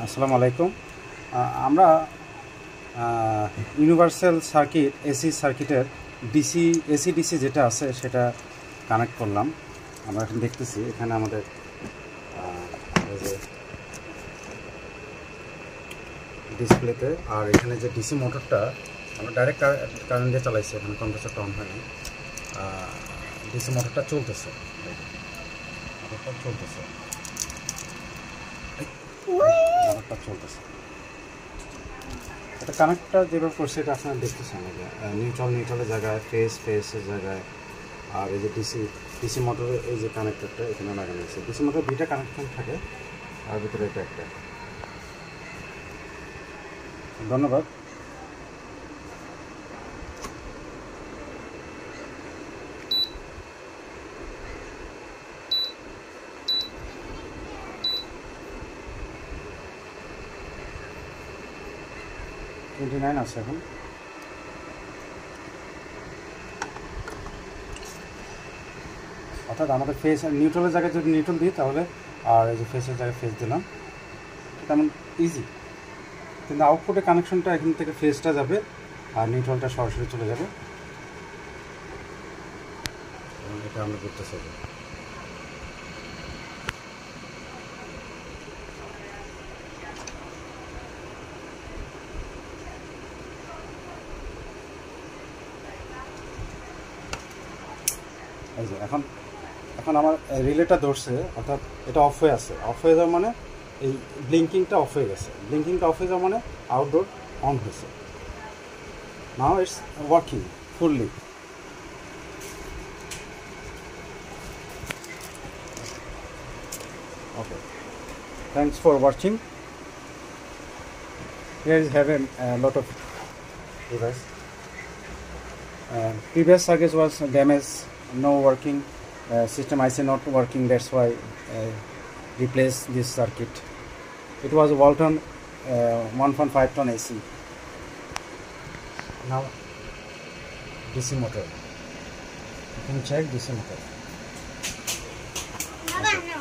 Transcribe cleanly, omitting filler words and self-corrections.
আসসালামু আলাইকুম। আমরা ইউনিভার্সাল সার্কিট এসি সার্কিটের এসি ডিসি যেটা আছে সেটা কানেক্ট করলাম। আমরা এখন দেখতেছি এখানে আমাদের এই যে ডিসপ্লেতে, আর এখানে যে ডিসি মোটরটা আমরা ডাইরেক্ট কারেন্ট দিয়ে চালাইছি, এখানে কম্প্রেসরটা অন হয়নি। ডিসি মোটরটা চলতেছে, এটা কানেক্টটা যেভাবে করছে এটা আপনারা দেখতেছেন। নিউট্রালের জায়গায়, ফেসের জায়গায়, আর এই যে ডিসি মোটরের এই যে কানেক্টরটা এখানে লাগানো আছে। ডিসি মোটর দুইটা কানেকশন থাকে, আর ভিতরে এটা একটা। ধন্যবাদ। আছে এখন। অর্থাৎ আমাদের ফেস নিউট্রালের জায়গায় যদি নিউট্রাল দিই তাহলে, আর এই যে ফেসের জায়গায় ফেস দিলাম, তেমন ইজি। কিন্তু আউটপুটে কানেকশনটা এখান থেকে ফেসটা যাবে আর নিউট্রালটা সরাসরি চলে যাবে। এটা আমরা করতে চাই। এই যে এখন আমার রিলেটা ধরছে, অর্থাৎ এটা অফ হয়ে আছে। অফ হয়ে যাওয়া মানে এই ব্লিঙ্কিংটা অফ হয়ে গেছে। ব্লিঙ্কিংটা অফ হয়ে যাওয়া মানে আউটডোর অন হয়েছে। Now it's working fully. Okay, thanks for watching. Here is having a lot of device. Previous circuit was damaged, no working, system IC not working, that's why replace this circuit. It was Walton 1.5 ton AC. Now DC motor, you can check DC motor. Okay.